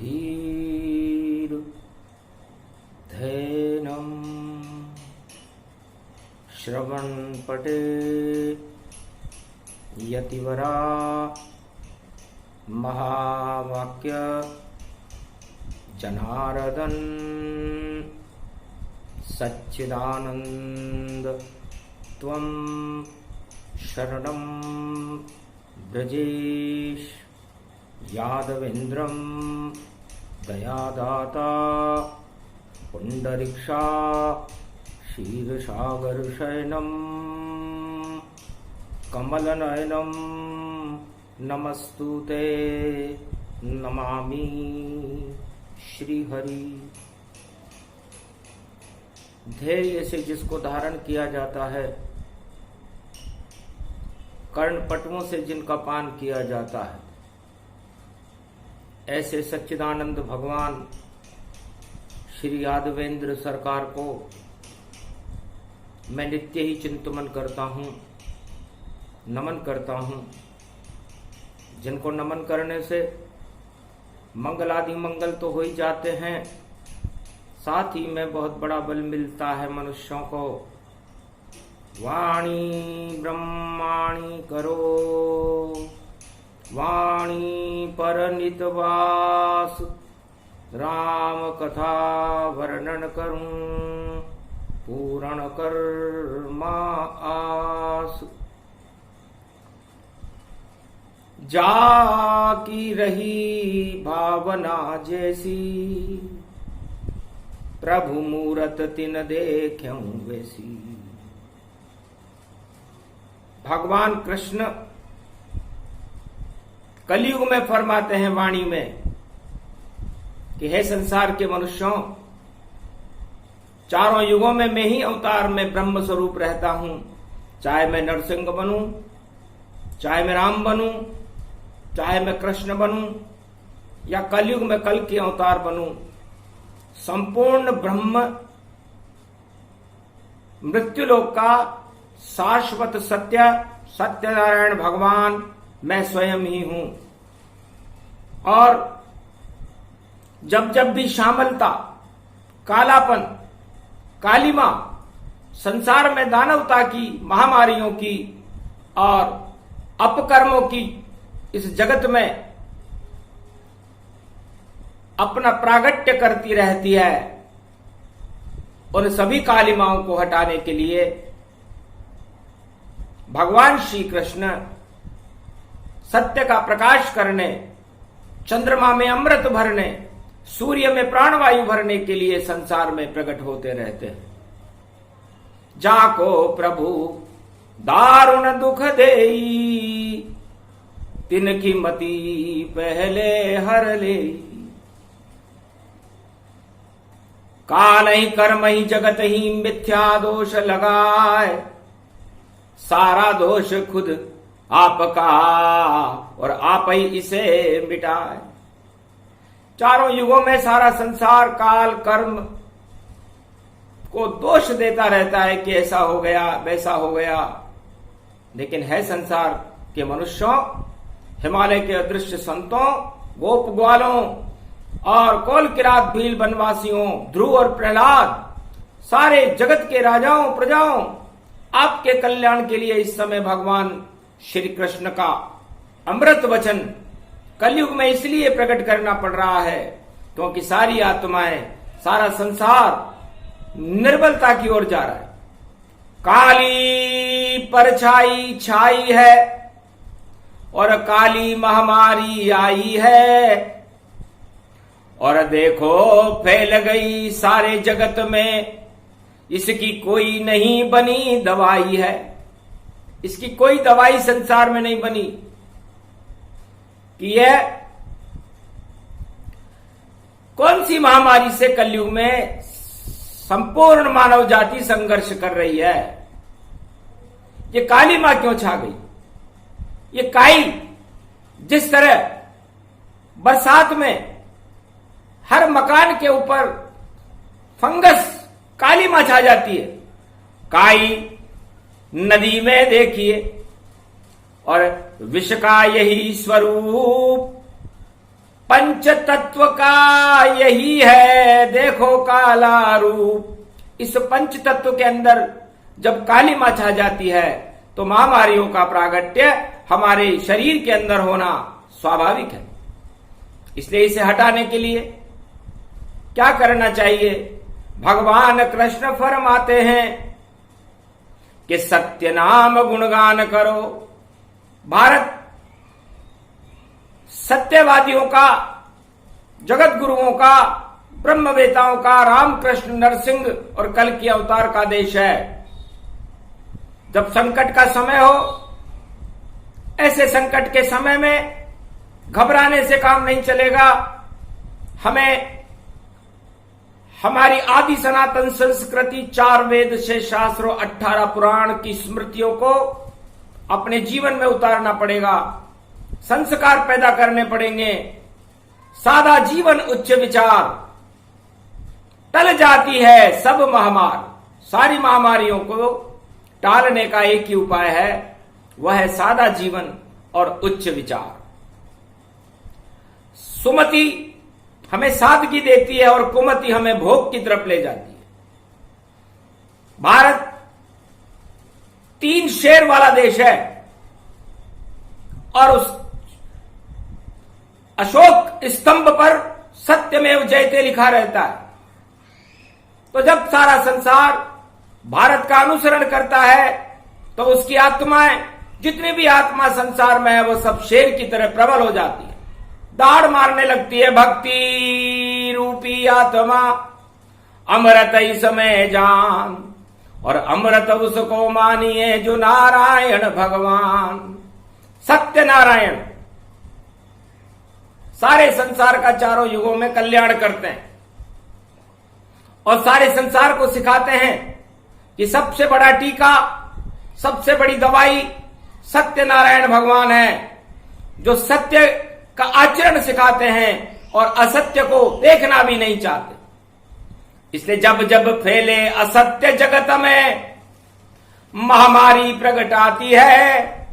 धीर्धेनं श्रवणपटे यतिवरा महावाक्य जनार्दन सच्चिदानंद त्वं शरणं ब्रजेश यादवेन्द्रं दयादाता पुंडरीक्षा क्षीरसागरशयनं कमलनयनं नमस्तुते नमामि श्रीहरि। धैर्य से जिसको धारण किया जाता है, कर्णपटुओं से जिनका पान किया जाता है, ऐसे सच्चिदानंद भगवान श्री यादवेंद्र सरकार को मैं नित्य ही चिंतन करता हूँ, नमन करता हूँ। जिनको नमन करने से मंगलादि मंगल तो हो ही जाते हैं, साथ ही में बहुत बड़ा बल मिलता है मनुष्यों को। वाणी ब्रह्माणी करो, वाणी पर नितवास, राम कथा वर्णन करूं, पूर्ण कर्मा आस। जाकी रही भावना जैसी, प्रभु मूरत तिन देख्यूं वैसी। भगवान कृष्ण कलयुग में फरमाते हैं वाणी में कि हे संसार के मनुष्यों, चारों युगों में मैं ही अवतार में ब्रह्म स्वरूप रहता हूं। चाहे मैं नरसिंह बनूं, चाहे मैं राम बनूं, चाहे मैं कृष्ण बनूं, या कलयुग में कल के अवतार बनूं, संपूर्ण ब्रह्म मृत्युलोक का शाश्वत सत्य सत्यनारायण भगवान मैं स्वयं ही हूं। और जब जब भी श्यामलता, कालापन, कालिमा संसार में दानवता की, महामारियों की और अपकर्मों की इस जगत में अपना प्रागट्य करती रहती है, उन सभी कालिमाओं को हटाने के लिए भगवान श्री कृष्ण सत्य का प्रकाश करने, चंद्रमा में अमृत भरने, सूर्य में प्राणवायु भरने के लिए संसार में प्रकट होते रहते हैं। जाको प्रभु दारुण दुख देई, तिनकी मति पहले हर ले। काल ही कर्म ही जगत ही मिथ्या दोष लगाए, सारा दोष खुद आपका और आप ही इसे मिटाए। चारों युगों में सारा संसार काल कर्म को दोष देता रहता है कि ऐसा हो गया, वैसा हो गया। लेकिन है संसार के मनुष्यों, हिमालय के अदृश्य संतों, गोप ग्वालों और कोल किरात भील वनवासियों, ध्रुव और प्रहलाद, सारे जगत के राजाओं प्रजाओं, आपके कल्याण के लिए इस समय भगवान श्री कृष्ण का अमृत वचन कलयुग में इसलिए प्रकट करना पड़ रहा है क्योंकि सारी आत्माएं, सारा संसार निर्बलता की ओर जा रहा है। काली परछाई छाई है और काली महामारी आई है, और देखो फैल गई सारे जगत में, इसकी कोई नहीं बनी दवाई है। इसकी कोई दवाई संसार में नहीं बनी कि यह कौन सी महामारी से कलयुग में संपूर्ण मानव जाति संघर्ष कर रही है। ये काली मां क्यों छा गई? ये काई जिस तरह बरसात में हर मकान के ऊपर फंगस काली मां छा जाती है, काई नदी में देखिए, और विष का यही स्वरूप पंच तत्व का यही है देखो काला रूप। इस पंच तत्व के अंदर जब काली मां छा जाती है तो महामारियों का प्रागट्य हमारे शरीर के अंदर होना स्वाभाविक है। इसलिए इसे हटाने के लिए क्या करना चाहिए? भगवान कृष्ण फरमाते हैं कि सत्य नाम गुणगान करो। भारत सत्यवादियों का, जगत गुरुओं का, ब्रह्मवेताओं का, रामकृष्ण नरसिंह और कल की अवतार का देश है। जब संकट का समय हो, ऐसे संकट के समय में घबराने से काम नहीं चलेगा। हमें हमारी आदि सनातन संस्कृति 4 वेद से शास्त्रों 18 पुराण की स्मृतियों को अपने जीवन में उतारना पड़ेगा। संस्कार पैदा करने पड़ेंगे। सादा जीवन उच्च विचार, टल जाती है सब महामार। सारी महामारियों को टालने का एक ही उपाय है, वह है सादा जीवन और उच्च विचार। सुमति हमें सादगी देती है और कुमति हमें भोग की तरफ ले जाती है। भारत 3 शेर वाला देश है और उस अशोक स्तंभ पर सत्यमेव जयते लिखा रहता है। तो जब सारा संसार भारत का अनुसरण करता है तो उसकी आत्माएं, जितनी भी आत्मा संसार में है, वो सब शेर की तरह प्रबल हो जाती है, दाढ़ मारने लगती है। भक्ति रूपी आत्मा अमृत इसमें जान, और अमृत उसको मानिए जो नारायण भगवान। सत्य नारायण सारे संसार का चारों युगों में कल्याण करते हैं और सारे संसार को सिखाते हैं कि सबसे बड़ा टीका, सबसे बड़ी दवाई सत्यनारायण भगवान है, जो सत्य का आचरण सिखाते हैं और असत्य को देखना भी नहीं चाहते। इसलिए जब जब फैले असत्य जगत में महामारी प्रकट आती है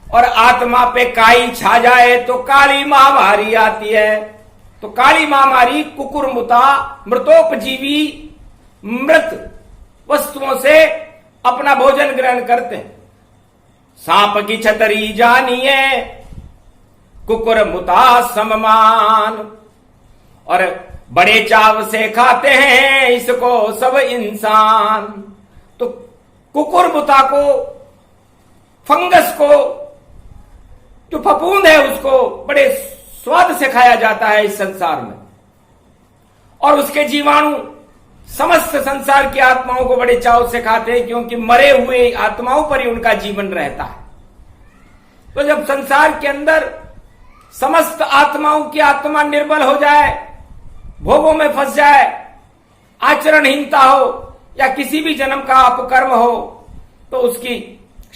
और आत्मा पे काई छा जाए तो काली महामारी आती है। तो काली महामारी कुकुरमुता, मृतोपजीवी, मृत वस्तुओं से अपना भोजन ग्रहण करते हैं। सांप की छतरी जानिए कुकुरमुता सममान, और बड़े चाव से खाते हैं इसको सब इंसान। तो कुकुरमुता को, फंगस को, जो फफूंद है, उसको बड़े स्वाद से खाया जाता है इस संसार में, और उसके जीवाणु समस्त संसार की आत्माओं को बड़े चाव से खाते हैं, क्योंकि मरे हुए आत्माओं पर ही उनका जीवन रहता है। तो जब संसार के अंदर समस्त आत्माओं की आत्मा निर्बल हो जाए, भोगों में फंस जाए, आचरणहीनता हो या किसी भी जन्म का अपकर्म हो, तो उसकी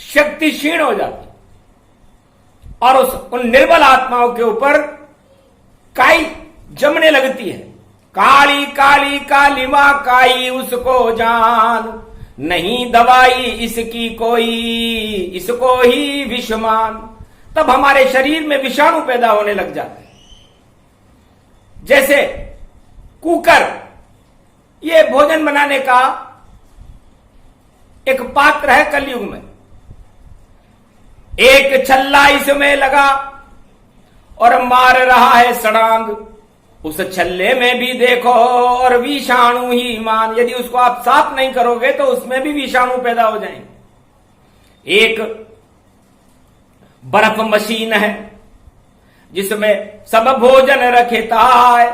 शक्ति क्षीण हो जाती और उन निर्बल आत्माओं के ऊपर काई जमने लगती है। काली काली काली मां काई उसको जान, नहीं दवाई इसकी कोई, इसको ही विषमान। तब हमारे शरीर में विषाणु पैदा होने लग जाते हैं। जैसे कुकर, ये भोजन बनाने का एक पात्र है कलयुग में। एक छल्ला इसमें लगा और मार रहा है सड़ांग, उस छल्ले में भी देखो और विषाणु ही मान। यदि उसको आप साफ नहीं करोगे तो उसमें भी विषाणु पैदा हो जाएंगे। एक बर्फ मशीन है जिसमें सब भोजन रखता है,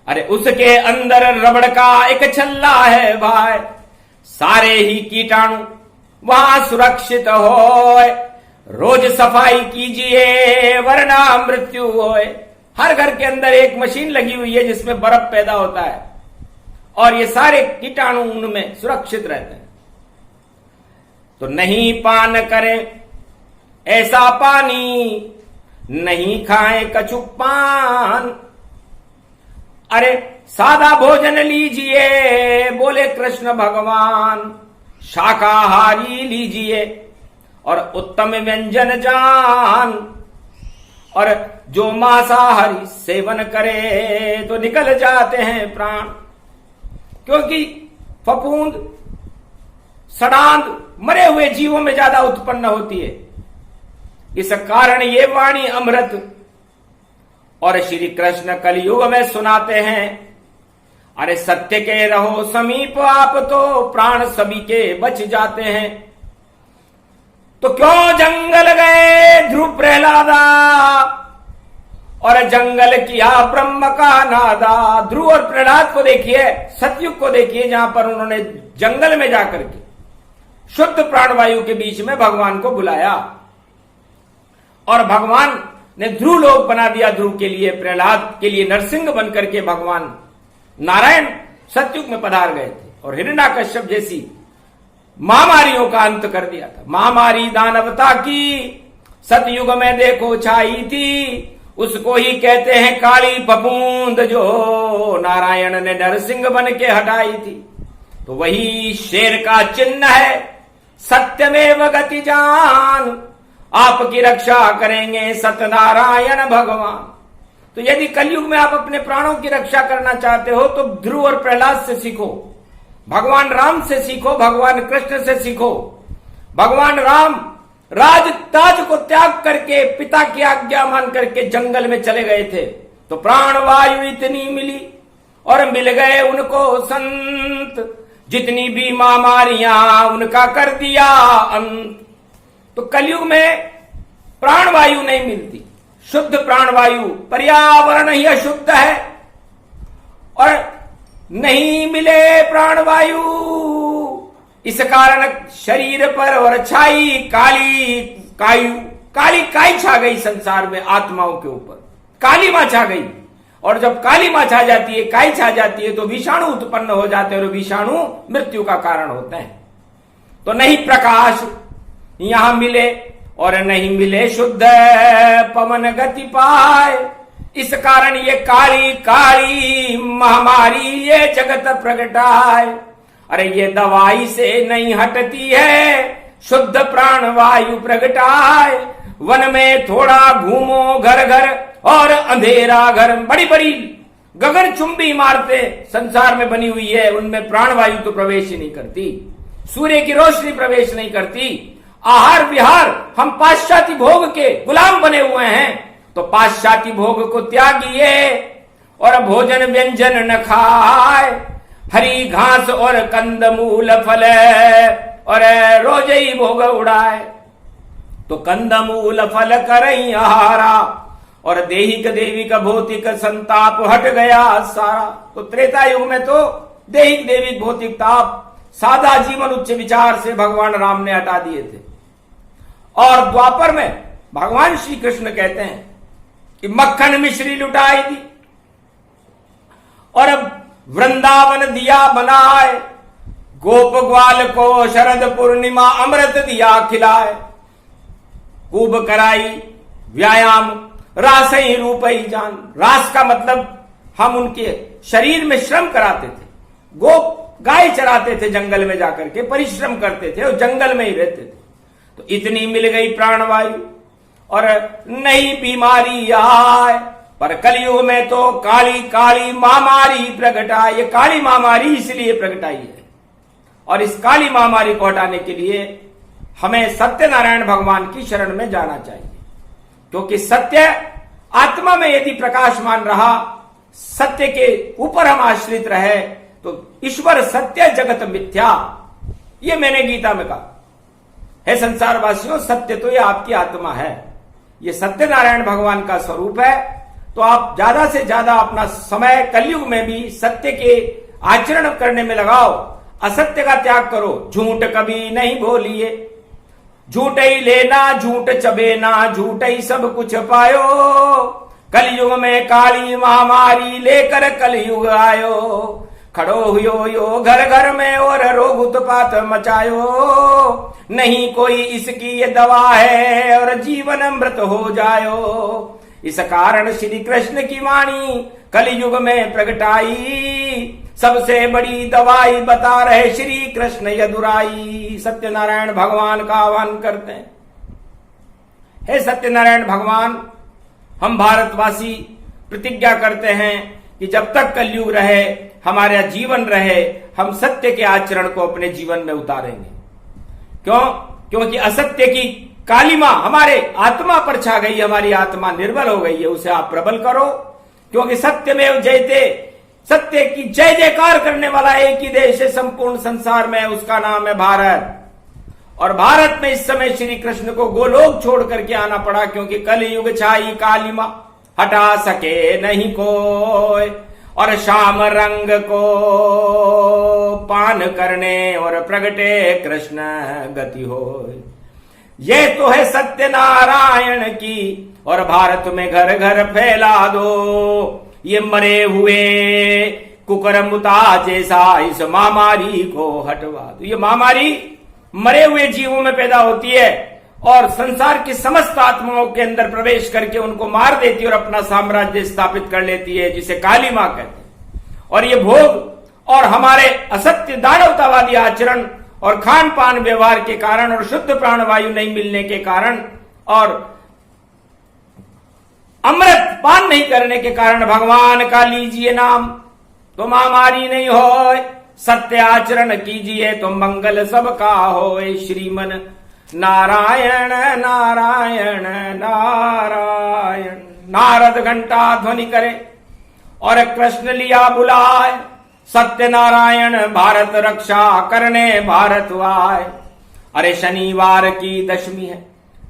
अरे उसके अंदर रबड़ का एक छल्ला है भाई। सारे ही कीटाणु वहां सुरक्षित होए, रोज सफाई कीजिए वरना मृत्यु होए। हर घर के अंदर एक मशीन लगी हुई है जिसमें बर्फ पैदा होता है और ये सारे कीटाणु उनमें सुरक्षित रहते हैं। तो नहीं पान करें ऐसा पानी, नहीं खाएं कछुक पान। अरे सादा भोजन लीजिए बोले कृष्ण भगवान, शाकाहारी लीजिए और उत्तम व्यंजन जान। और जो मांसाहारी सेवन करे तो निकल जाते हैं प्राण, क्योंकि फफूंद सड़ांध मरे हुए जीवों में ज्यादा उत्पन्न होती है। इस कारण ये वाणी अमृत। और श्री कृष्ण कलयुग में सुनाते हैं, अरे सत्य के रहो समीप आप तो प्राण सभी के बच जाते हैं। तो क्यों जंगल गए ध्रुव प्रहलादा और जंगल किया ब्रह्म का नादा। ध्रुव और प्रहलाद को देखिए, सतयुग को देखिए, जहां पर उन्होंने जंगल में जाकर के शुद्ध प्राणवायु के बीच में भगवान को बुलाया और भगवान ने ध्रुव लोक बना दिया ध्रुव के लिए, प्रहलाद के लिए नरसिंह बनकर के भगवान नारायण सतयुग में पधार गए थे और हिरण्यकश्यप जैसी महामारियों का अंत कर दिया था। महामारी दानवता की सतयुग में देखो छाई थी, उसको ही कहते हैं काली फफूंद जो नारायण ने नरसिंह बन के हटाई थी। तो वही शेर का चिन्ह है, सत्यमेव गति जान, आपकी रक्षा करेंगे सत्यनारायण भगवान। तो यदि कलयुग में आप अपने प्राणों की रक्षा करना चाहते हो तो ध्रुव और प्रहलाद से सीखो, भगवान राम से सीखो, भगवान कृष्ण से सीखो। भगवान राम राज ताज को त्याग करके पिता की आज्ञा मान करके जंगल में चले गए थे, तो प्राण वायु इतनी मिली और मिल गए उनको संत, जितनी भी महामारियां उनका कर दिया अंत। तो कलयुग में प्राणवायु नहीं मिलती, शुद्ध प्राणवायु, पर्यावरण ही अशुद्ध है और नहीं मिले प्राणवायु, इस कारण शरीर पर और छाई काली काई छा गई संसार में, आत्माओं के ऊपर काली मां छा गई। और जब काली मां छा जाती है, काई छा जाती है, तो विषाणु उत्पन्न हो जाते हैं और विषाणु मृत्यु का कारण होते हैं। तो नहीं प्रकाश यहां मिले और नहीं मिले शुद्ध पवन गति पाए, इस कारण ये काली महामारी ये जगत प्रगटाए। अरे ये दवाई से नहीं हटती है, शुद्ध प्राण वायु प्रगटाए। वन में थोड़ा घूमो घर घर और अंधेरा घर, बड़ी बड़ी गगनचुंबी इमारतें संसार में बनी हुई है, उनमें प्राणवायु तो प्रवेश ही नहीं करती, सूर्य की रोशनी प्रवेश नहीं करती। आहार विहार, हम पाश्चात्य भोग के गुलाम बने हुए हैं, तो पाश्चात्य भोग को त्यागिए और भोजन व्यंजन न खाए, हरी घास और कंदमूल फल और रोज ही भोग उड़ाए। तो कंदमूल फल करई आहारा और देहिक देविक भौतिक संताप हट गया सारा। तो त्रेता युग में तो देहिक देविक भौतिक ताप, सादा जीवन उच्च विचार से भगवान राम ने हटा दिए थे। और द्वापर में भगवान श्री कृष्ण कहते हैं कि मक्खन मिश्री लुटाई दी और वृंदावन दिया बनाए, गोप ग्वाल को शरद पूर्णिमा अमृत दिया खिलाए, खूब कराई व्यायाम रास ही रूप ही जान। रास का मतलब हम उनके शरीर में श्रम कराते थे, गोप गाय चराते थे, जंगल में जाकर के परिश्रम करते थे और जंगल में ही रहते थे। तो इतनी मिल गई प्राणवायु और नई बीमारी आए, पर कलयुग में तो काली महामारी प्रगटाई। ये काली महामारी इसलिए प्रगटाई है और इस काली महामारी को हटाने के लिए हमें सत्यनारायण भगवान की शरण में जाना चाहिए, क्योंकि सत्य आत्मा में यदि प्रकाशमान रहा, सत्य के ऊपर हम आश्रित रहे, तो ईश्वर सत्य जगत मिथ्या, ये मैंने गीता में कहा है। संसार वासियों, सत्य तो ये आपकी आत्मा है, ये सत्यनारायण भगवान का स्वरूप है। तो आप ज्यादा से ज्यादा अपना समय कलयुग में भी सत्य के आचरण करने में लगाओ, असत्य का त्याग करो। झूठ कभी नहीं बोलिए, झूठ ही लेना झूठ चबेना, झूठ ही सब कुछ पायो। कलयुग में काली महामारी लेकर कलयुग आयो, खड़ो हुयो यो घर घर में और रोग उत्पात मचायो। नहीं कोई इसकी ये दवा है और जीवन अमृत हो जायो। इस कारण श्री कृष्ण की वाणी कलयुग में प्रगटाई, सबसे बड़ी दवाई बता रहे श्री कृष्ण यदुराई। सत्यनारायण भगवान का आह्वान करते हैं, हे सत्यनारायण भगवान, हम भारतवासी प्रतिज्ञा करते हैं कि जब तक कलयुग रहे, हमारा जीवन रहे, हम सत्य के आचरण को अपने जीवन में उतारेंगे। क्यों? क्योंकि असत्य की कालिमा हमारे आत्मा पर छा गई, हमारी आत्मा निर्बल हो गई है। उसे आप प्रबल करो, क्योंकि सत्यमेव जयते, सत्य की जय जयकार करने वाला एक ही देश है संपूर्ण संसार में, उसका नाम है भारत। और भारत में इस समय श्री कृष्ण को गोलोक छोड़ करके आना पड़ा, क्योंकि कलयुग छाई कालिमा, हटा सके नहीं कोई, और श्याम रंग को पान करने और प्रगटे कृष्ण गति होय। ये तो है सत्य नारायण की, और भारत में घर घर फैला दो ये मरे हुए कुकरमुता जैसा इस महामारी को हटवा दो। ये महामारी मरे हुए जीवों में पैदा होती है और संसार की समस्त आत्माओं के अंदर प्रवेश करके उनको मार देती है और अपना साम्राज्य स्थापित कर लेती है, जिसे काली मां कहते हैं। और ये भोग और हमारे असत्य दानवतावादी आचरण और खान पान व्यवहार के कारण और शुद्ध प्राणवायु नहीं मिलने के कारण और अमृत पान नहीं करने के कारण भगवान का लीजिए नाम तो महामारी नहीं होए, सत्य आचरण कीजिए तो मंगल सबका होए। श्रीमन नारायण नारायण नारायण। नारद घंटा ध्वनि करे और कृष्ण लिया बुलाए, सत्य नारायण भारत रक्षा करने भारत आए। अरे शनिवार की दशमी है,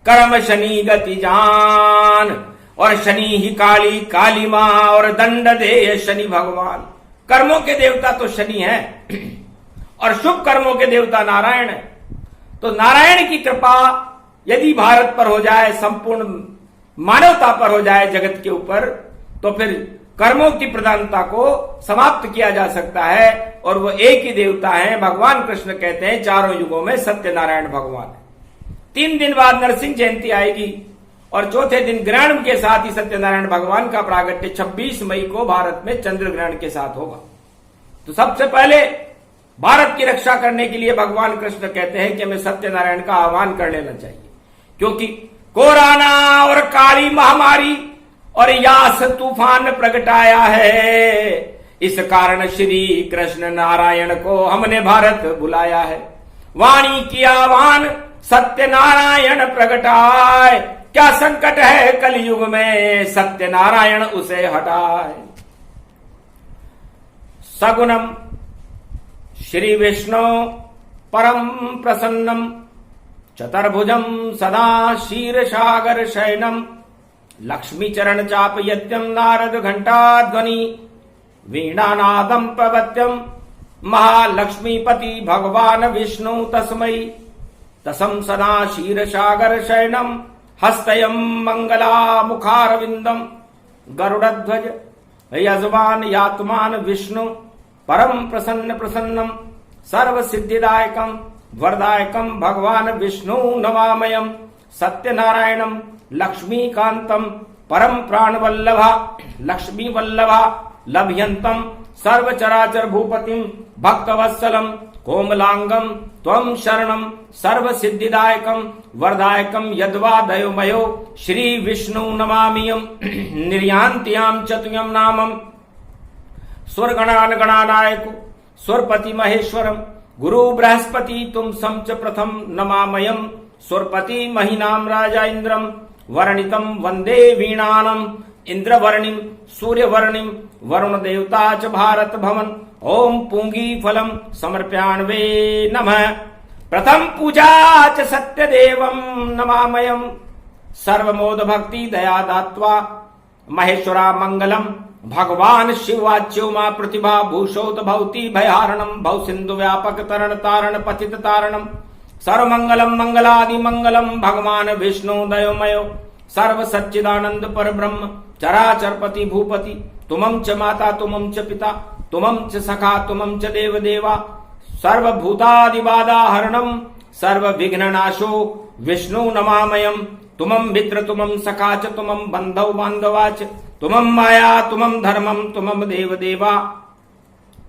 कर्म शनि गति जान, और शनि ही काली काली मां और दंड दे शनि भगवान। कर्मों के देवता तो शनि है और शुभ कर्मों के देवता नारायण है। तो नारायण की कृपा यदि भारत पर हो जाए, संपूर्ण मानवता पर हो जाए, जगत के ऊपर, तो फिर कर्मों की प्रधानता को समाप्त किया जा सकता है। और वो एक ही देवता है, भगवान कृष्ण कहते हैं चारों युगों में सत्यनारायण भगवान है। 3 दिन बाद नरसिंह जयंती आएगी और चौथे दिन ग्रहण के साथ ही सत्यनारायण भगवान का प्रागट्य 26 मई को भारत में चंद्र ग्रहण के साथ होगा। तो सबसे पहले भारत की रक्षा करने के लिए भगवान कृष्ण कहते हैं कि हमें सत्यनारायण का आह्वान कर लेना चाहिए, क्योंकि कोरोना और काली महामारी और यास तूफान प्रगटाया है। इस कारण श्री कृष्ण नारायण को हमने भारत बुलाया है। वाणी की आह्वान सत्यनारायण प्रगटाए, क्या संकट है कलयुग में सत्यनारायण उसे हटाए। सगुणम श्री विष्णु परम प्रसन्नम, चतुर्भुजम सदा शीर्षागर शयनम, लक्ष्मी चरण चाप यज्ञम नारद घंटा ध्वनि, वीणानादम प्रवत्यम, महालक्ष्मीपति भगवान विष्णु तस्मै, तसम सदा शीर्षागर शयनम, हस्तयम मंगला मुखारविंदम, गरुड़ध्वज यजमान यात्मान विष्णु, परम प्रसन्न प्रसन्नम, सर्व सिद्धिदायकम वरदायकम भगवान विष्णु नमामयम, सत्यनारायणम लक्ष्मीकांतम, परम प्राणवल्लभा लक्ष्मी वल्लभा लभ्यंतम, सर्वचराचर भूपतिम भक्तवत्सलम, कोमलांगम त्वं शरणम, सर्व सिद्धिदायकम वरदायकम यद्वा दयोमयो, श्री विष्णु नमामियम, निर्यान्त्याम चतुयम नामम, स्वर्गणान गणानायक स्वरपति महेश्वरम, गुरु बृहस्पति तुम समच प्रथम नमामयम, स्वरपति महीनाम राजा इंद्रम, वर्णितम वंदे वीणानम, इंद्रवर्णिम सूर्यवर्णिम, वरुण देवता च भारत भवन, ओम पूंगी फलम समर्प्याण्वे नमः। प्रथम पूजा च सत्यदेवम नमामयम, सर्वमोद भक्ति दया दात्वा महेश्वरा मंगलम, भगवान शिववाच्यो मा प्रतिभा भूषोत भवती भयहारणम, भव सिंधु व्यापक तरण तारण पतित तारणम, सर्वमंगलम मंगलादि मंगलम, भगवान विष्णु दयोमयो, सर्व सच्चिदानंद पर ब्रह्म, चराचरपति भूपति, तुमं च माता तुमं च पिता, तुमं च सखा तुमं च देव देवा, सर्वभूतादिबाधा हरणम, सर्व विघ्न नाशो विष्णु नमामयम, तुमं मित्र तुमं सखा च तुमं बंधौ बांधवा च, तुमं माया तुमं धर्मम तुमं देव देवा,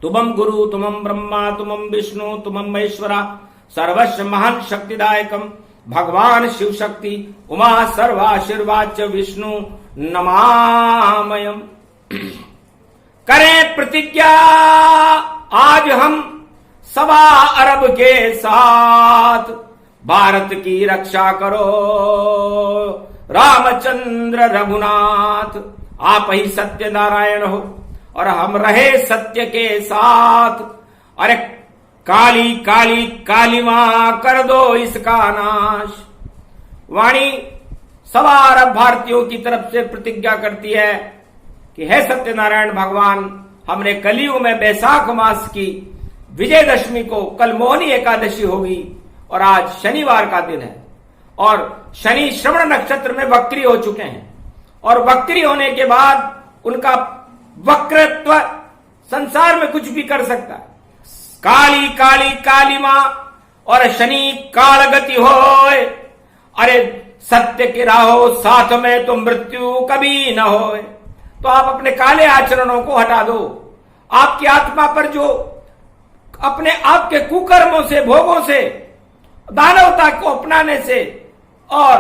तुमं गुरु तुमं ब्रह्मा तुमं विष्णु तुमं महेश्वरा, सर्वस्व महान शक्तिदायकम, भगवान शिव शक्ति उमा सर्वाशीर्वाद च विष्णु नमामयम्। करें प्रतिज्ञा आज हम 1.25 अरब के साथ, भारत की रक्षा करो रामचंद्र रघुनाथ। आप ही सत्य नारायण हो और हम रहे सत्य के साथ। अरे काली काली काली मां कर दो इसका नाश। वाणी 1.25 अरब भारतीयों की तरफ से प्रतिज्ञा करती है कि हे सत्यनारायण भगवान, हमने कलयुग में बैसाख मास की विजयदशमी को, कल मोहनी एकादशी होगी और आज शनिवार का दिन है और शनि श्रवण नक्षत्र में वक्री हो चुके हैं और वक्री होने के बाद उनका वक्रत्व संसार में कुछ भी कर सकता है। काली काली काली मां और शनि काल गति होए। अरे सत्य की राहो साथ में तो मृत्यु कभी न होए। तो आप अपने काले आचरणों को हटा दो। आपकी आत्मा पर जो अपने आप के कुकर्मों से, भोगों से, दानवता को अपनाने से और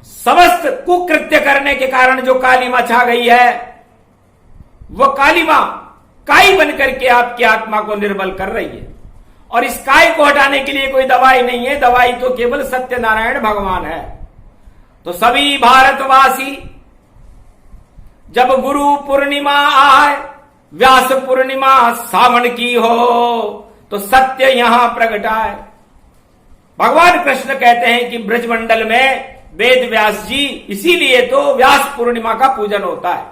समस्त कुकृत्य करने के कारण जो काली मां छा गई है, वो काली मां काई बनकर के आपकी आत्मा को निर्बल कर रही है। और इस काय को हटाने के लिए कोई दवाई नहीं है, दवाई तो केवल सत्यनारायण भगवान है। तो सभी भारतवासी जब गुरु पूर्णिमा आए, व्यास पूर्णिमा सावन की हो, तो सत्य यहां प्रगटाए। भगवान कृष्ण कहते हैं कि ब्रजमंडल में वेद व्यास जी, इसीलिए तो व्यास पूर्णिमा का पूजन होता है।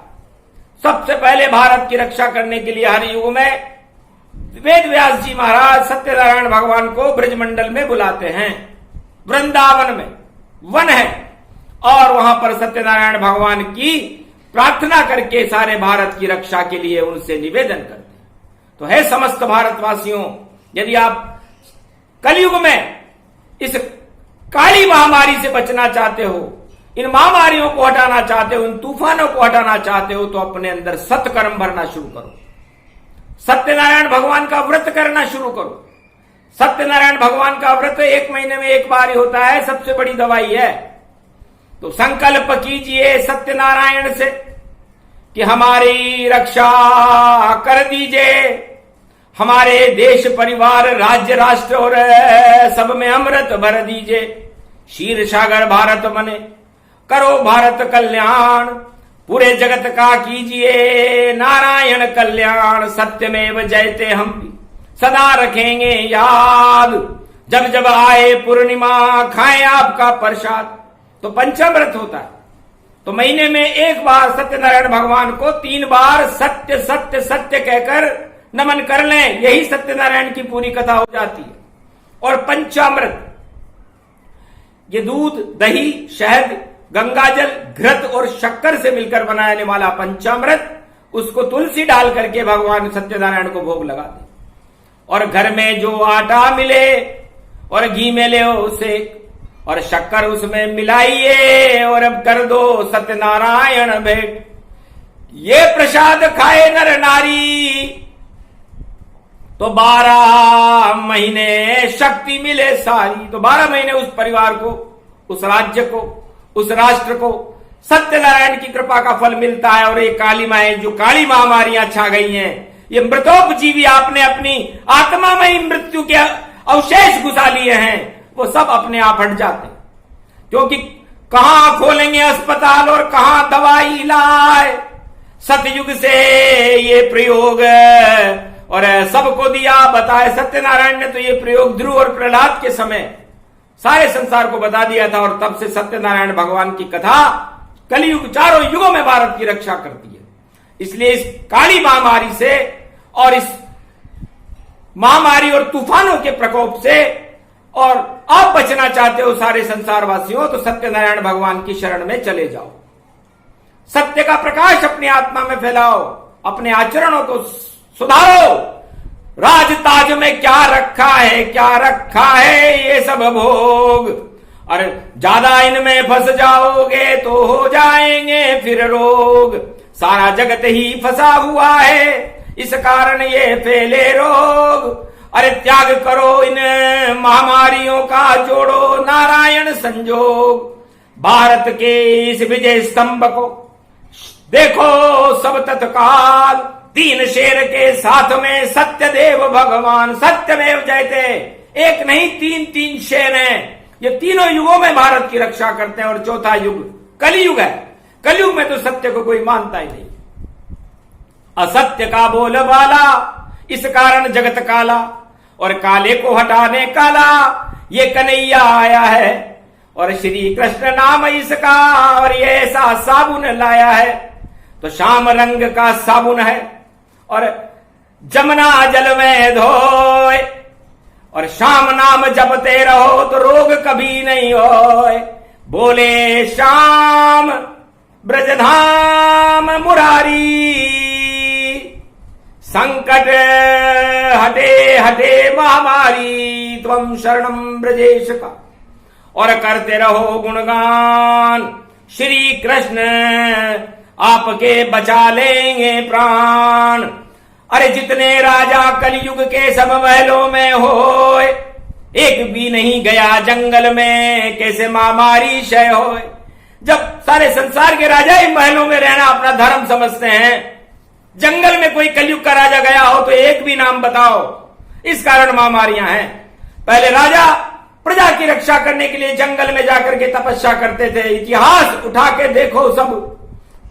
सबसे पहले भारत की रक्षा करने के लिए हर युग में वेद व्यास जी महाराज सत्यनारायण भगवान को ब्रजमंडल में बुलाते हैं। वृंदावन में वन है और वहां पर सत्यनारायण भगवान की प्रार्थना करके सारे भारत की रक्षा के लिए उनसे निवेदन करते हैं। तो है समस्त भारतवासियों, यदि आप कलयुग में इस काली महामारी से बचना चाहते हो, इन महामारियों को हटाना चाहते हो, इन तूफानों को हटाना चाहते हो, तो अपने अंदर सत्कर्म भरना शुरू करो। सत्यनारायण भगवान का व्रत करना शुरू करो। सत्यनारायण भगवान का व्रत 1 महीने में 1 बार ही होता है, सबसे बड़ी दवाई है। तो संकल्प कीजिए सत्यनारायण से कि हमारी रक्षा कर दीजिए, हमारे देश परिवार राज्य राष्ट्र और सब में अमृत भर दीजिए। क्षीर सागर भारत बने, करो भारत कल्याण, पूरे जगत का कीजिए नारायण कल्याण। सत्यमेव जयते हम भी सदा रखेंगे याद, जब जब आए पूर्णिमा खाएं आपका प्रसाद। तो पंचामृत होता है, तो महीने में 1 बार सत्यनारायण भगवान को 3 बार सत्य सत्य सत्य कहकर नमन कर लें, यही सत्यनारायण की पूरी कथा हो जाती है। और पंचामृत, ये दूध, दही, शहद, गंगाजल, घृत और शक्कर से मिलकर बनाने वाला पंचामृत, उसको तुलसी डाल करके भगवान सत्यनारायण को भोग लगा दे। और घर में जो आटा मिले और घी में ले उसे और शक्कर उसमें मिलाइए और अब कर दो सत्यनारायण भेंट। ये प्रसाद खाए नर नारी तो 12 महीने शक्ति मिले सारी। तो 12 महीने उस परिवार को, उस राज्य को, उस राष्ट्र को सत्यनारायण की कृपा का फल मिलता है। और ये काली माएं, जो काली महामारियां छा गई हैं, ये मृतोपजीवी आपने अपनी आत्मा में ही मृत्यु के अवशेष घुसा लिए हैं, वो सब अपने आप हट जाते हैं। क्योंकि कहां खोलेंगे अस्पताल और कहां दवाई लाए। सतयुग से ये प्रयोग और सबको दिया, बताए सत्यनारायण ने। तो ये प्रयोग ध्रुव और प्रहलाद के समय सारे संसार को बता दिया था और तब से सत्यनारायण भगवान की कथा कलयुग, चारों युगों में भारत की रक्षा करती है। इसलिए इस काली महामारी से और इस महामारी और तूफानों के प्रकोप से और आप बचना चाहते हो सारे संसार वासियों, तो सत्यनारायण भगवान की शरण में चले जाओ। सत्य का प्रकाश अपनी आत्मा में फैलाओ, अपने आचरणों को सुधारो। राज ताज में क्या रखा है, क्या रखा है ये सब भोग। और ज्यादा इनमें फंस जाओगे तो हो जाएंगे फिर रोग। सारा जगत ही फंसा हुआ है, इस कारण ये फैले रोग। अरे त्याग करो इन महामारियों का, जोड़ो नारायण संजोग। भारत के इस विजय स्तंभ को देखो सब तत्काल। 3 शेर के साथ में सत्यदेव भगवान, सत्यमेव जयते। एक नहीं 3 शेर हैं, ये तीनों युगों में भारत की रक्षा करते हैं। और चौथा युग कलयुग है। कलयुग में तो सत्य को कोई मानता ही नहीं। असत्य का बोलबाला, इस कारण जगत काला, और काले को हटाने काला ये कन्हैया आया है। और श्री कृष्ण नाम इसका, और ये ऐसा साबुन लाया है। तो श्याम रंग का साबुन है, और जमुना जल में धोए, और श्याम नाम जपते रहो तो रोग कभी नहीं होए। बोले श्याम ब्रजधाम मुरारी, संकट हटे हटे महामारी, त्वं शरणं ब्रजेश का। और करते रहो गुणगान, श्री कृष्ण आपके बचा लेंगे प्राण। अरे जितने राजा कलयुग के सब महलों में होए, एक भी नहीं गया जंगल में, कैसे महामारी क्षय होए। जब सारे संसार के राजा ही महलों में रहना अपना धर्म समझते हैं, जंगल में कोई कलयुग का राजा गया हो तो एक भी नाम बताओ। इस कारण महामारियां हैं। पहले राजा प्रजा की रक्षा करने के लिए जंगल में जाकर के तपस्या करते थे। इतिहास उठा के देखो सब,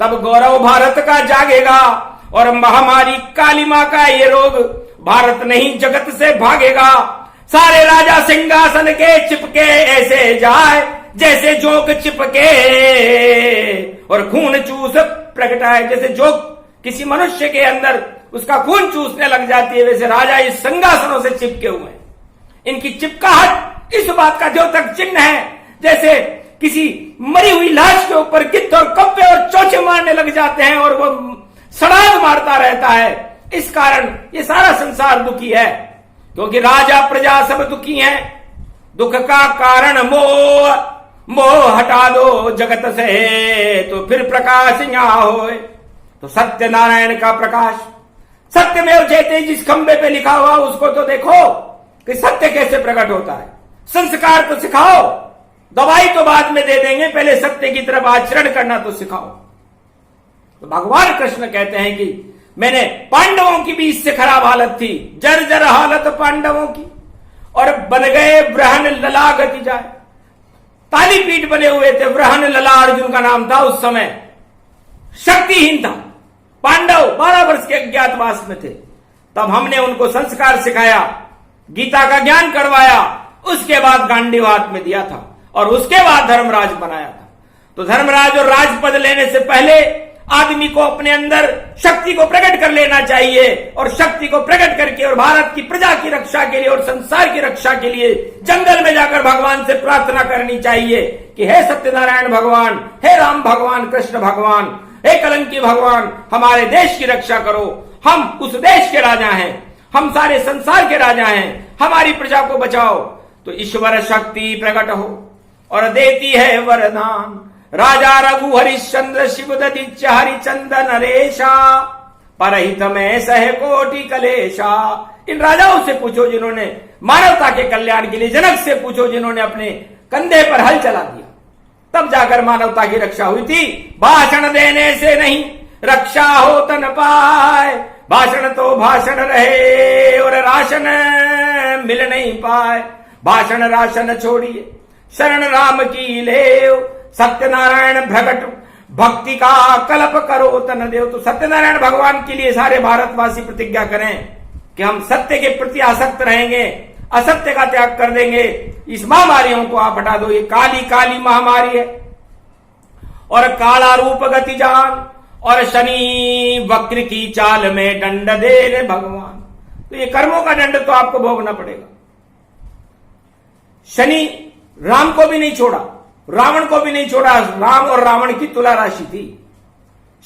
तब गौरव भारत का जागेगा। और महामारी काली मां का ये रोग भारत नहीं जगत से भागेगा। सारे राजा सिंहासन के चिपके ऐसे जाए, जैसे जोक चिपके और खून चूस प्रगटाए। जैसे जोक किसी मनुष्य के अंदर उसका खून चूसने लग जाती है, वैसे राजा इस सिंहासनों से चिपके हुए हैं। इनकी चिपकाहट इस बात का जो तक चिन्ह है, जैसे किसी मरी हुई लाश के ऊपर गिद्ध और कप्पे और चोचे मारने लग जाते हैं और वो सड़ांग मारता रहता है। इस कारण ये सारा संसार दुखी है, क्योंकि राजा प्रजा सब दुखी हैं। दुख का कारण मोह, मोह हटा दो जगत से, तो फिर प्रकाश यहाँ होए। तो सत्य नारायण का प्रकाश, सत्यमेव जयते जिस खंबे पे लिखा हुआ उसको तो देखो कि सत्य कैसे प्रकट होता है। संस्कार तो सिखाओ, दवाई तो बाद में दे देंगे, पहले सत्य की तरफ आचरण करना तो सिखाओ। तो भगवान कृष्ण कहते हैं कि मैंने पांडवों की भी इससे खराब हालत थी, जर्जर हालत पांडवों की, और बन गए वृहन लला गति जाए। तालीपीठ बने हुए थे। वृहन लला अर्जुन का नाम था। उस समय शक्तिहीन था। पांडव 12 वर्ष के अज्ञातवास में थे। तब हमने उनको संस्कार सिखाया, गीता का ज्ञान करवाया, उसके बाद गांडीव हाथ में दिया था, और उसके बाद धर्मराज बनाया था। तो धर्मराज और राजपद लेने से पहले आदमी को अपने अंदर शक्ति को प्रकट कर लेना चाहिए, और शक्ति को प्रकट करके और भारत की प्रजा की रक्षा के लिए और संसार की रक्षा के लिए जंगल में जाकर भगवान से प्रार्थना करनी चाहिए कि हे सत्यनारायण भगवान, हे राम भगवान, कृष्ण भगवान, हे कलंकी भगवान, हमारे देश की रक्षा करो। हम उस देश के राजा हैं, हम सारे संसार के राजा हैं, हमारी प्रजा को बचाओ। तो ईश्वर शक्ति प्रकट हो और देती है वरदान। राजा रघु हरिश्चंद्र शिव ददिच्य हरिचंद्र नरेशा, परहित में सह कोटि कलेशा। इन राजाओं से पूछो जिन्होंने मानवता के कल्याण के लिए, जनक से पूछो जिन्होंने अपने कंधे पर हल चला दिया, तब जाकर मानवता की रक्षा हुई थी। भाषण देने से नहीं रक्षा हो तन पाए, भाषण तो भाषण रहे और राशन मिल नहीं पाए। भाषण राशन छोड़िए, शरण राम की लेव, सत्यनारायण प्रगट भक्ति का कल्प करो तन देव। तो सत्यनारायण भगवान के लिए सारे भारतवासी प्रतिज्ञा करें कि हम सत्य के प्रति आसक्त रहेंगे, असत्य का त्याग कर देंगे। इस महामारियों को आप हटा दो। ये काली काली महामारी है, और काला रूप गति जान, और शनि वक्र की चाल में दंड दे रे भगवान। तो ये कर्मों का दंड तो आपको भोगना पड़ेगा। शनि राम को भी नहीं छोड़ा, रावण को भी नहीं छोड़ा। राम और रावण की तुला राशि थी,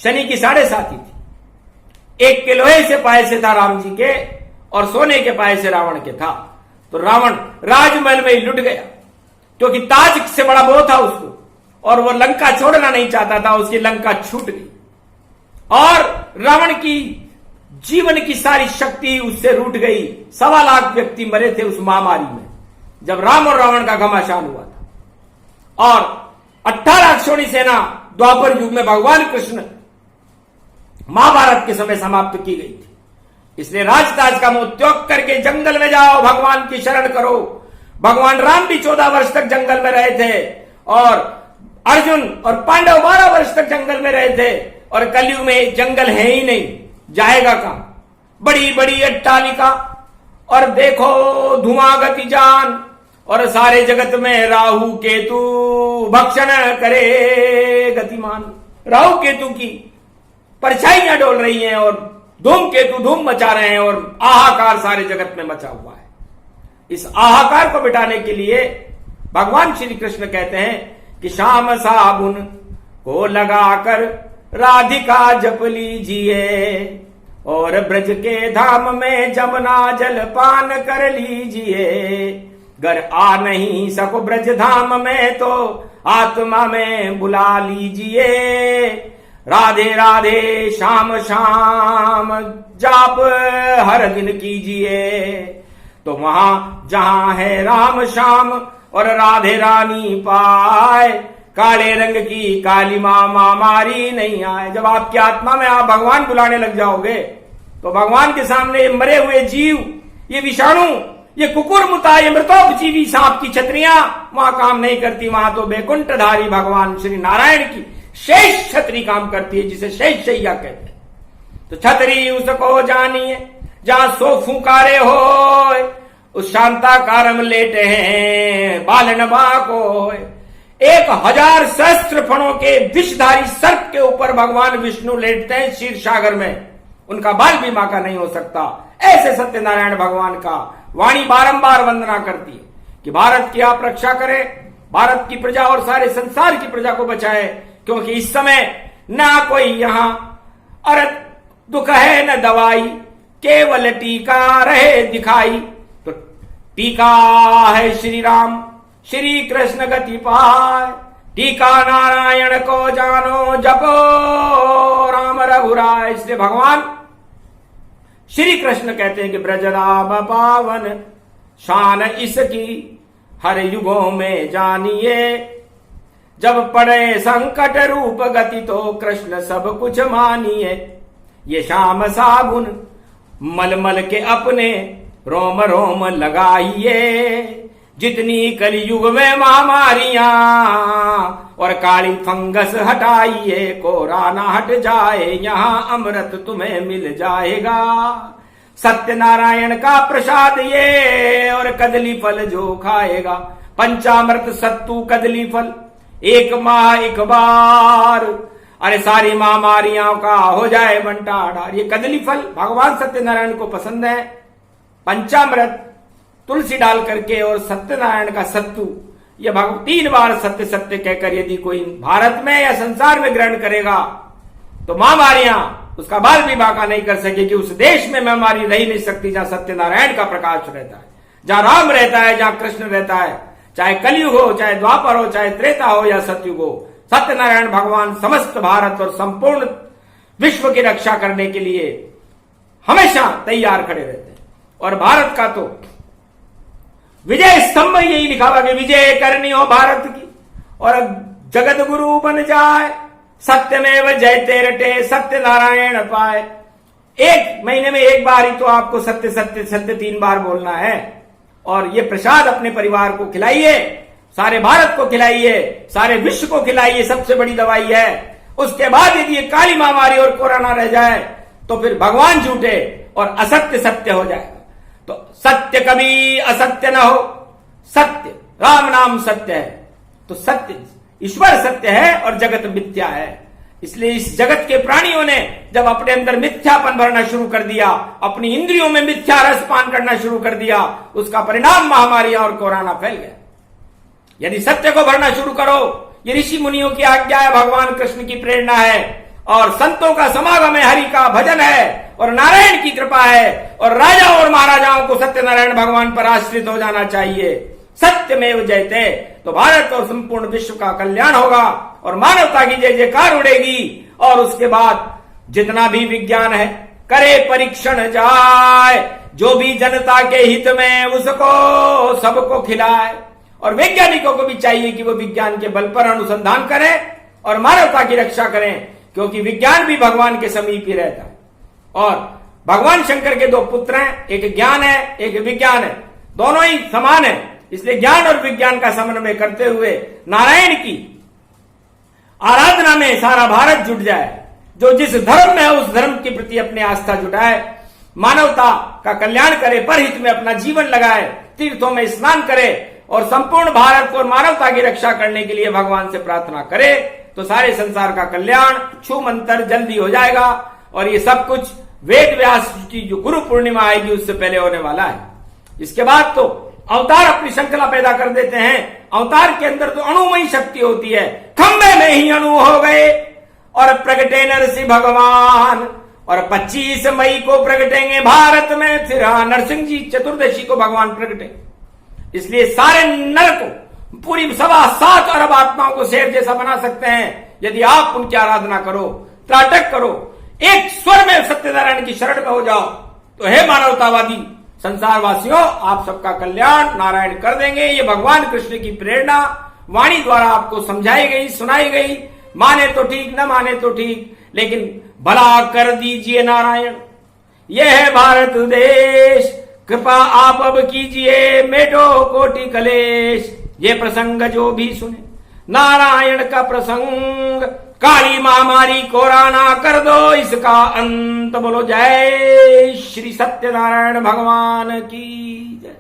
शनि की 7.5 थी। एक के लोहे से पाए से था राम जी के, और सोने के पाए से रावण के था। तो रावण राजमहल में ही लुट गया, क्योंकि ताज से बड़ा मोह था उसको, और वो लंका छोड़ना नहीं चाहता था। उसकी लंका छूट गई, और रावण की जीवन की सारी शक्ति उससे रूठ गई। 1.25 लाख व्यक्ति मरे थे उस महामारी में, जब राम और रावण का घमासान हुआ था। और 18 अक्षौणी सेना द्वापर युग में भगवान कृष्ण महाभारत के समय समाप्त की गई थी। इसलिए राजताज का मुंह त्याग करके जंगल में जाओ, भगवान की शरण करो। भगवान राम भी 14 वर्ष तक जंगल में रहे थे और अर्जुन और पांडव 12 वर्ष तक जंगल में रहे थे। और कलयुग में जंगल है ही नहीं, जाएगा कहां? बड़ी बड़ी अट्टालिका और देखो धुआं गति जान, और सारे जगत में राहु केतु भक्षण करे गतिमान। राहु केतु की परछाइयां डोल रही हैं और धूम केतु धूम मचा रहे हैं और आहाकार सारे जगत में मचा हुआ है। इस आहाकार को मिटाने के लिए भगवान श्री कृष्ण कहते हैं कि शाम साबुन को लगाकर राधिका जप लीजिए और ब्रज के धाम में जमुना जल पान कर लीजिए। गर आ नहीं सको ब्रज धाम में तो आत्मा में बुला लीजिए। राधे राधे श्याम श्याम जाप हर दिन कीजिए। तो वहां जहां है राम श्याम और राधे रानी पाए, काले रंग की काली माँ मारी नहीं आए। जब आपकी आत्मा में आप भगवान बुलाने लग जाओगे तो भगवान के सामने ये मरे हुए जीव, ये विषाणु, ये कुकुरमुता, ये मृतोपजीवी सांप की छतरियां वहां काम नहीं करती। वहां तो बैकुंठधारी भगवान श्री नारायण की शेष छतरी काम करती है, जिसे शेष शैया कहते हैं। तो छतरी उसको जानिए जहां सो फुकारे हो, उस शांताकारम लेटे हैं बालन को। 1000 सहस्त्र फणों के विषधारी सर्प के ऊपर भगवान विष्णु लेटते हैं क्षीर सागर में। उनका बाल भी बांका नहीं हो सकता। ऐसे सत्यनारायण भगवान का वाणी बारंबार वंदना करती है कि भारत की आप रक्षा करें, भारत की प्रजा और सारे संसार की प्रजा को बचाए, क्योंकि इस समय ना कोई यहां अरत दुख है न दवाई, केवल टीका रहे दिखाई। तो टीका है श्री राम श्री कृष्ण गति पाए, टीका नारायण को जानो जपो राम रघुराय। इसलिए भगवान श्री कृष्ण कहते हैं कि ब्रज राम पावन शान इसकी हर युगों में जानिए। जब पड़े संकट रूप गति तो कृष्ण सब कुछ मानिए। ये शाम साबुन मलमल के अपने रोम रोम लगाइए। जितनी कलयुग में महामारियां और काली फंगस हटाइए, कोरा ना हट जाए यहाँ अमृत तुम्हें मिल जाएगा। सत्यनारायण का प्रसाद ये और कदली फल जो खाएगा, पंचामृत सत्तू कदली फल 1 माह 1 बार, अरे सारी महामारियों का हो जाए बंटाढार। ये कदली फल भगवान सत्यनारायण को पसंद है। पंचामृत तुलसी डाल करके और सत्यनारायण का सत्तू, यह 3 बार सत्य सत्य कहकर यदि कोई भारत में या संसार में ग्रहण करेगा तो महामारियां उसका बाल भी बांका नहीं कर सकेगी। उस देश में महामारी रह नहीं सकती जहां सत्यनारायण का प्रकाश रहता है, जहां राम रहता है, जहां कृष्ण रहता है। चाहे कलयुग हो, चाहे द्वापर हो, चाहे त्रेता हो या सतयुग हो, सत्यनारायण भगवान समस्त भारत और संपूर्ण विश्व की रक्षा करने के लिए हमेशा तैयार खड़े रहते हैं। और भारत का तो विजय स्तंभ यही लिखा हुआ कि विजय करनी हो भारत की और जगत गुरु बन जाए, सत्यमेव जयते रटे सत्यनारायण पाए। 1 महीने में 1 बार ही तो आपको सत्य सत्य सत्य 3 बार बोलना है। और ये प्रसाद अपने परिवार को खिलाइए, सारे भारत को खिलाइए, सारे विश्व को खिलाइए, सबसे बड़ी दवाई है। उसके बाद यदि ये काली महामारी और कोरोना रह जाए तो फिर भगवान झूठे और असत्य सत्य हो जाएगा। तो सत्य कभी असत्य न हो, सत्य राम नाम सत्य है। तो सत्य ईश्वर सत्य है और जगत मिथ्या है। इसलिए इस जगत के प्राणियों ने जब अपने अंदर मिथ्यापन भरना शुरू कर दिया, अपनी इंद्रियों में मिथ्या रस पान करना शुरू कर दिया, उसका परिणाम महामारियां और कोरोना फैल गया। यदि सत्य को भरना शुरू करो, ये ऋषि मुनियों की आज्ञा है, भगवान कृष्ण की प्रेरणा है और संतों का समागम है, हरि का भजन है और नारायण की कृपा है और राजा और महाराजाओं को सत्यनारायण भगवान पर आश्रित हो जाना चाहिए। सत्यमेव जयते, तो भारत और संपूर्ण विश्व का कल्याण होगा और मानवता की जय जयकार उड़ेगी। और उसके बाद जितना भी विज्ञान है करे परीक्षण जाए, जो भी जनता के हित में उसको सबको खिलाए और वैज्ञानिकों को भी चाहिए कि वो विज्ञान के बल पर अनुसंधान करें और मानवता की रक्षा करें, क्योंकि विज्ञान भी भगवान के समीप ही रहता है। और भगवान शंकर के दो पुत्र हैं, एक ज्ञान है, एक विज्ञान है, दोनों ही समान है। इसलिए ज्ञान और विज्ञान का समन्वय करते हुए नारायण की आराधना में सारा भारत जुट जाए। जो जिस धर्म में है उस धर्म के प्रति अपनी आस्था जुटाए, मानवता का कल्याण करे, परहित में अपना जीवन लगाए, तीर्थों में स्नान करे और संपूर्ण भारत और मानवता की रक्षा करने के लिए भगवान से प्रार्थना करे, तो सारे संसार का कल्याण छू मंतर जल्दी हो जाएगा। और ये सब कुछ वेद व्यास की जो गुरु पूर्णिमा आएगी उससे पहले होने वाला है। इसके बाद तो अवतार अपनी श्रृंखला पैदा कर देते हैं। अवतार के अंदर तो अणुमयी शक्ति होती है, खंबे में ही अणु हो गए और प्रगटे नरसिंह भगवान। और 25 मई को प्रगटेंगे भारत में, फिर नरसिंह जी चतुर्दशी को भगवान प्रगटे। इसलिए सारे नर को, पूरी 7.25 अरब आत्माओं को शेर जैसा बना सकते हैं यदि आप उनकी आराधना करो, त्राटक करो, एक स्वर में सत्यनारायण की शरण में हो जाओ। तो हे मानवतावादी संसारवासियों, आप सबका कल्याण नारायण कर देंगे। ये भगवान कृष्ण की प्रेरणा वाणी द्वारा आपको समझाई गई, सुनाई गई। माने तो ठीक, न माने तो ठीक, लेकिन भला कर दीजिए नारायण। यह है भारत देश, कृपा आप अब कीजिए, मेटो कोटि कलेश। ये प्रसंग जो भी सुने नारायण का प्रसंग, काली महामारी कोरोना कर दो इसका अंत। बोलो जय श्री सत्यनारायण भगवान की जय।